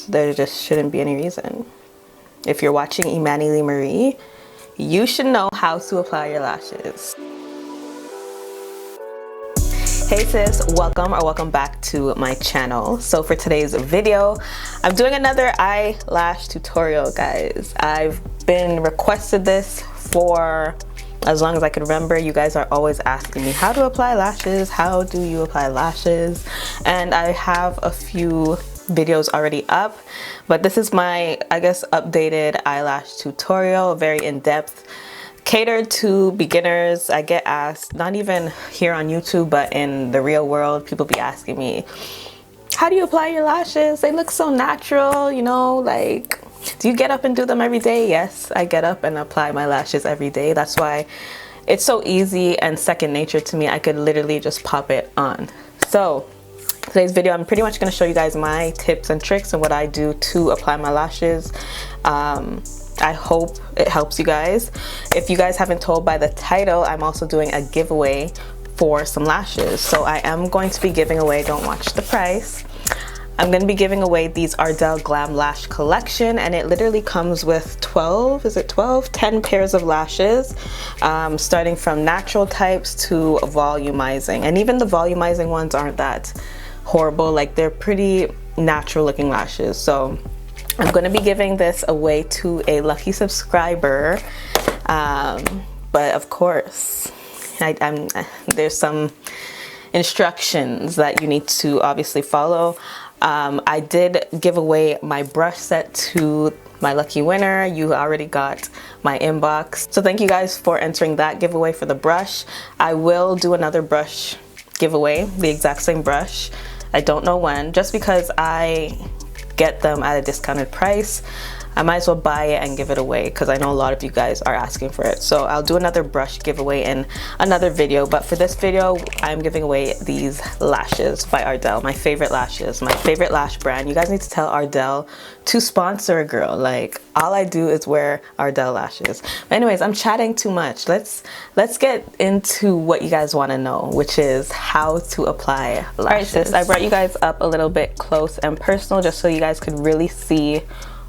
There just shouldn't be any reason. If you're watching Imani LeeMarie, you should know how to apply your lashes. Hey sis, welcome back to my channel. So for today's video, I'm doing another eyelash tutorial, guys. I've been requested this for as long as I can remember. You guys are always asking me how to apply lashes, how do you apply lashes? And I have a few videos already up, but this is my, I guess, updated eyelash tutorial, very in-depth, catered to beginners. I get asked, not even here on YouTube, but in the real world, people be asking me, how do you apply your lashes? They look so natural, you know, like, do you get up and do them every day? Yes, I get up and apply my lashes every day. That's why it's so easy and second nature to me. I could literally just pop it on. So today's video, I'm pretty much going to show you guys my tips and tricks and what I do to apply my lashes. I hope it helps you guys. If you guys haven't told by the title, I'm also doing a giveaway for some lashes. So I am going to be giving away, don't watch the price, I'm going to be giving away these Ardell Glam Lash Collection, and it literally comes with 10 pairs of lashes, starting from natural types to volumizing. And even the volumizing ones aren't that horrible, like they're pretty natural looking lashes. So I'm going to be giving this away to a lucky subscriber, but of course there's some instructions that you need to obviously follow. I did give away my brush set to my lucky winner. You already got my inbox, so thank you guys for entering that giveaway for the brush. I will do another brush giveaway, the exact same brush. I don't know when, just because I get them at a discounted price. I might as well buy it and give it away because I know a lot of you guys are asking for it. So I'll do another brush giveaway in another video, but for this video I'm giving away these lashes by Ardell, my favorite lashes, my favorite lash brand. You guys need to tell Ardell to sponsor a girl. Like, all I do is wear Ardell lashes. But anyways, I'm chatting too much. Let's get into what you guys want to know, which is how to apply lashes. All right, sis, I brought you guys up a little bit close and personal just so you guys could really see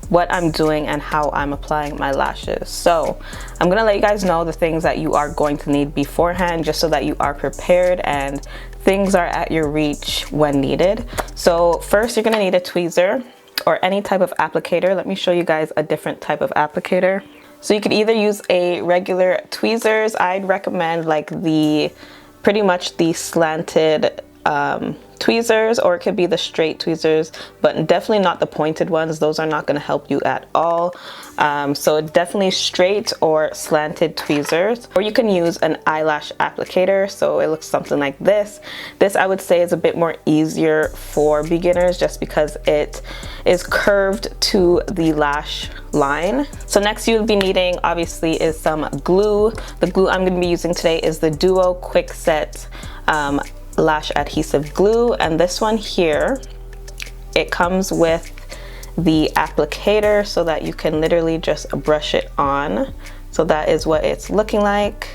what I'm doing and how I'm applying my lashes. So I'm gonna let you guys know the things that you are going to need beforehand, just so that you are prepared and things are at your reach when needed. So first, you're gonna need a tweezer or any type of applicator. Let me show you guys a different type of applicator. So you could either use a regular tweezers. I'd recommend like pretty much the slanted tweezers, or it could be the straight tweezers, but definitely not the pointed ones. Those are not going to help you at all. So definitely straight or slanted tweezers, or you can use an eyelash applicator. So it looks something like this. This, I would say, is a bit more easier for beginners just because it is curved to the lash line. So next you'll be needing, obviously, is some glue. The glue I'm going to be using today is the Duo Quick Set Lash Adhesive glue, and this one here, it comes with the applicator so that you can literally just brush it on. So that is what it's looking like.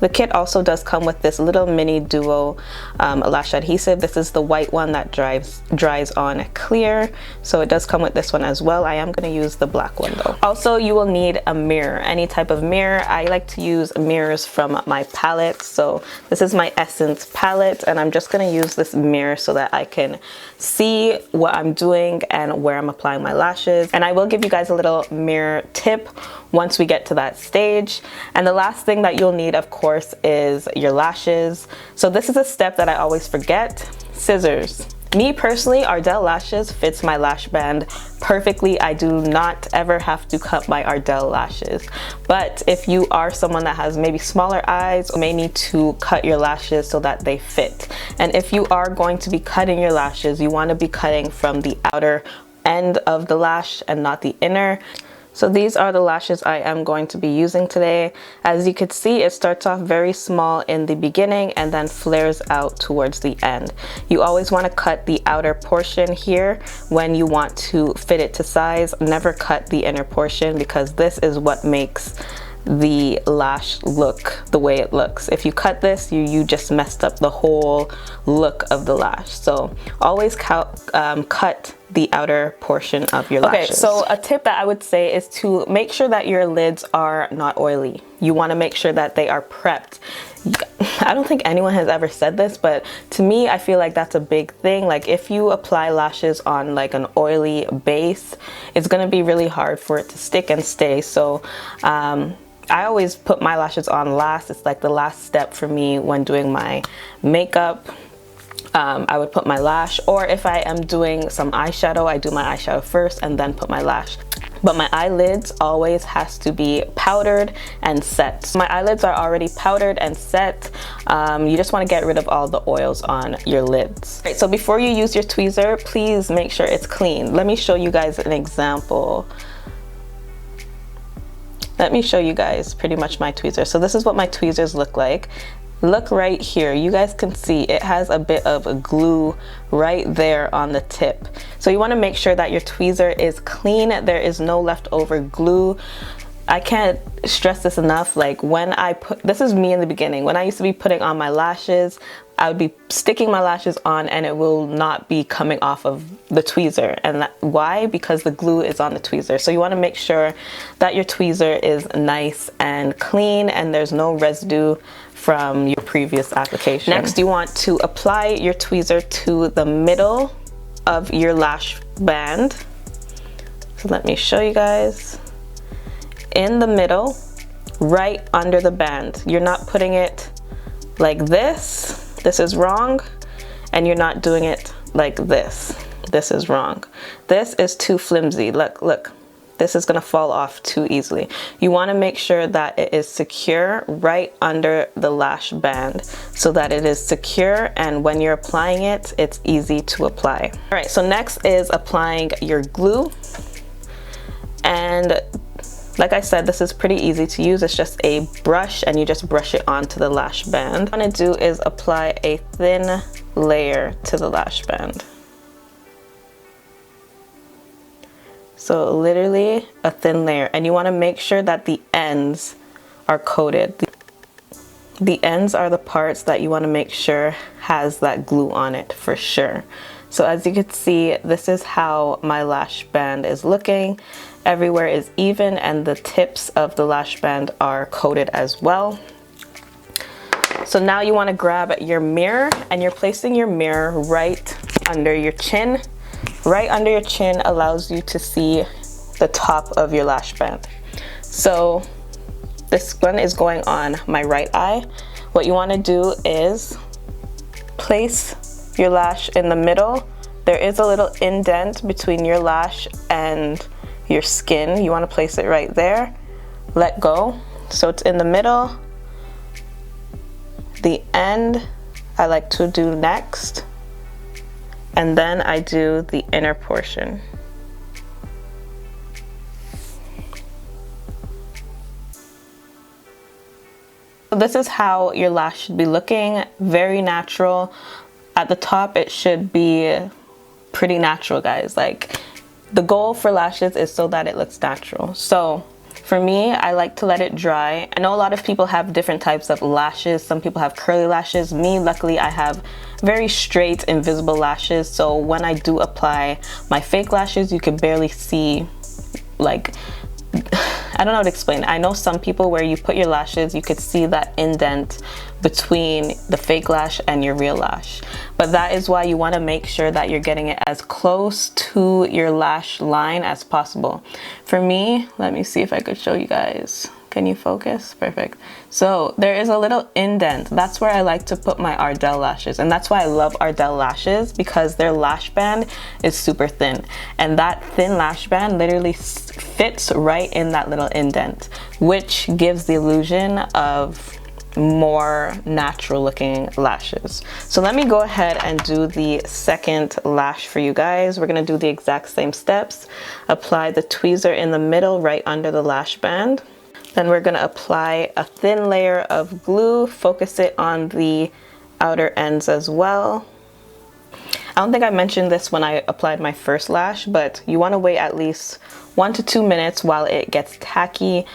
The kit also does come with this little mini Duo lash adhesive. This is the white one that dries on clear. So it does come with this one as well. I am going to use the black one though. Also, you will need a mirror, any type of mirror. I like to use mirrors from my palette. So this is my Essence palette, and I'm just going to use this mirror so that I can see what I'm doing and where I'm applying my lashes. And I will give you guys a little mirror tip once we get to that stage. And the last thing that you'll need, of course, is your lashes. So this is a step that I always forget: scissors. Me personally, Ardell lashes fits my lash band perfectly. I do not ever have to cut my Ardell lashes. But if you are someone that has maybe smaller eyes, you may need to cut your lashes so that they fit. And if you are going to be cutting your lashes, you want to be cutting from the outer end of the lash and not the inner. So these are the lashes I am going to be using today. As you could see, it starts off very small in the beginning and then flares out towards the end. You always want to cut the outer portion here when you want to fit it to size. Never cut the inner portion, because this is what makes the lash look the way it looks. If you cut this, you just messed up the whole look of the lash. So always cut the outer portion of your lashes. Okay, so a tip that I would say is to make sure that your lids are not oily. You want to make sure that they are prepped. I don't think anyone has ever said this, but to me, I feel like that's a big thing. Like if you apply lashes on like an oily base, it's going to be really hard for it to stick and stay. So I always put my lashes on last. It's like the last step for me when doing my makeup. I would put my lash, or if I am doing some eyeshadow, I do my eyeshadow first and then put my lash. But my eyelids always has to be powdered and set. My eyelids are already powdered and set. You just want to get rid of all the oils on your lids. Right, so before you use your tweezer, please make sure it's clean. Let me show you guys an example. Let me show you guys pretty much my tweezer. So this is what my tweezers look like. Look right here, you guys can see it has a bit of glue right there on the tip. So you want to make sure that your tweezer is clean. There is no leftover glue. I can't stress this enough. Like when I put, this is me in the beginning, when I used to be putting on my lashes, I would be sticking my lashes on and it will not be coming off of the tweezer. And why? Because the glue is on the tweezer. So you want to make sure that your tweezer is nice and clean and there's no residue from your previous application. Next, you want to apply your tweezer to the middle of your lash band. So let me show you guys. In the middle, right under the band. You're not putting it like this. This is wrong. And you're not doing it like this. This is wrong. This is too flimsy. Look, look. This is going to fall off too easily. You want to make sure that it is secure right under the lash band so that it is secure, and when you're applying it, it's easy to apply. All right, so next is applying your glue. And like I said, this is pretty easy to use. It's just a brush and you just brush it onto the lash band. What I'm going to do is apply a thin layer to the lash band. So literally a thin layer, and you want to make sure that the ends are coated. The ends are the parts that you want to make sure has that glue on it for sure. So as you can see, this is how my lash band is looking. Everywhere is even and the tips of the lash band are coated as well. So now you want to grab your mirror and you're placing your mirror right under your chin. Right under your chin allows you to see the top of your lash band. So this one is going on my right eye. What you want to do is place your lash in the middle. There is a little indent between your lash and your skin. You want to place it right there. Let go. So it's in the middle. The end I like to do next. And then I do the inner portion. So this is how your lash should be looking, very natural. At the top, it should be pretty natural, guys. Like, the goal for lashes is so that it looks natural. So for me, I like to let it dry. I know a lot of people have different types of lashes. Some people have curly lashes. Me, luckily, I have very straight, invisible lashes. So when I do apply my fake lashes, you can barely see, like, I don't know how to explain. I know some people where you put your lashes, you could see that indent between the fake lash and your real lash. But that is why you want to make sure that you're getting it as close to your lash line as possible. For me, let me see if I could show you guys. Can you focus? Perfect. So there is a little indent. That's where I like to put my Ardell lashes. And that's why I love Ardell lashes, because their lash band is super thin. And that thin lash band literally fits right in that little indent, which gives the illusion of more natural looking lashes. So let me go ahead and do the second lash for you guys. We're going to do the exact same steps. Apply the tweezer in the middle right under the lash band. Then we're going to apply a thin layer of glue, focus it on the outer ends as well. I don't think I mentioned this when I applied my first lash, but you want to wait at least 1 to 2 minutes while it gets tacky.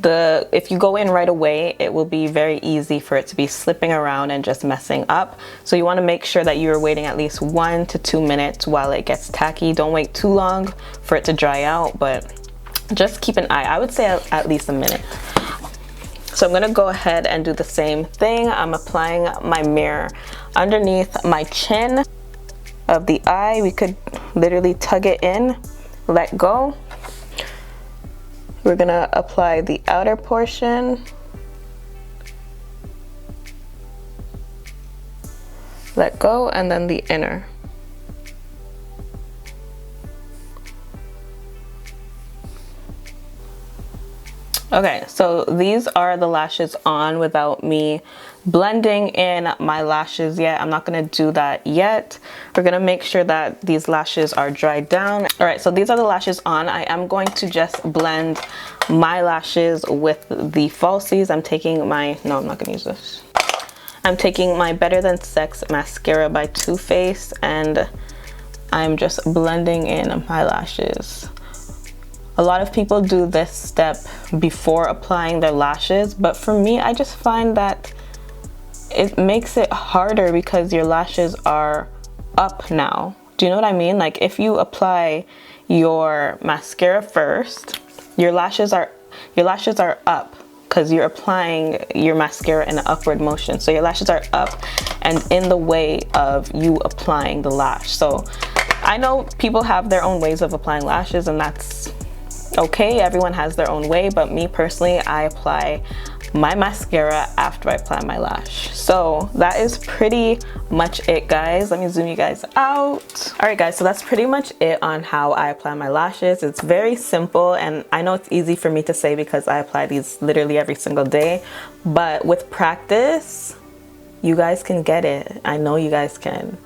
if you go in right away, it will be very easy for it to be slipping around and just messing up. So you want to make sure that you're waiting at least 1 to 2 minutes while it gets tacky. Don't wait too long for it to dry out, but just keep an eye. I would say at least a minute. So I'm gonna go ahead and do the same thing. I'm applying my mirror underneath my chin of the eye. We could literally tug it in, let go. We're gonna apply the outer portion, let go, and then the inner. Okay, so these are the lashes on without me blending in my lashes yet. I'm not gonna do that yet. We're gonna make sure that these lashes are dried down. All right, so these are the lashes on. I am going to just blend my lashes with the falsies. I'm taking my, no, I'm not gonna use this. I'm taking my Better Than Sex mascara by Too Faced, and I'm just blending in my lashes. A lot of people do this step before applying their lashes, but for me, I just find that it makes it harder because your lashes are up now. Do you know what I mean? Like if you apply your mascara first, your lashes are up because you're applying your mascara in an upward motion. So your lashes are up and in the way of you applying the lash. So I know people have their own ways of applying lashes, and that's okay. Everyone has their own way, but me personally, I apply my mascara after I apply my lash. So that is pretty much it, guys. Let me zoom you guys out. All right, guys, so that's pretty much it on how I apply my lashes. It's very simple, and I know it's easy for me to say because I apply these literally every single day, but with practice, you guys can get it. I know you guys can.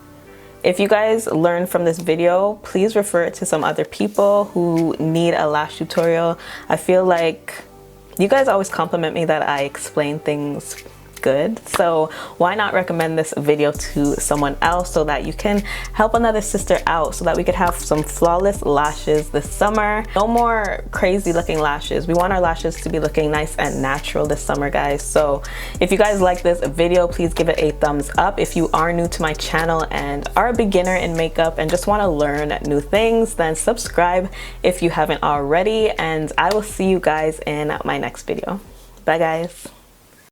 If you guys learn from this video, please refer it to some other people who need a lash tutorial. I feel like you guys always compliment me that I explain things good, so why not recommend this video to someone else so that you can help another sister out, so that we could have some flawless lashes this summer. No more crazy looking lashes. We want our lashes to be looking nice and natural this summer, guys. So if you guys like this video, please give it a thumbs up. If you are new to my channel and are a beginner in makeup and just want to learn new things, then subscribe if you haven't already, and I will see you guys in my next video. Bye, guys.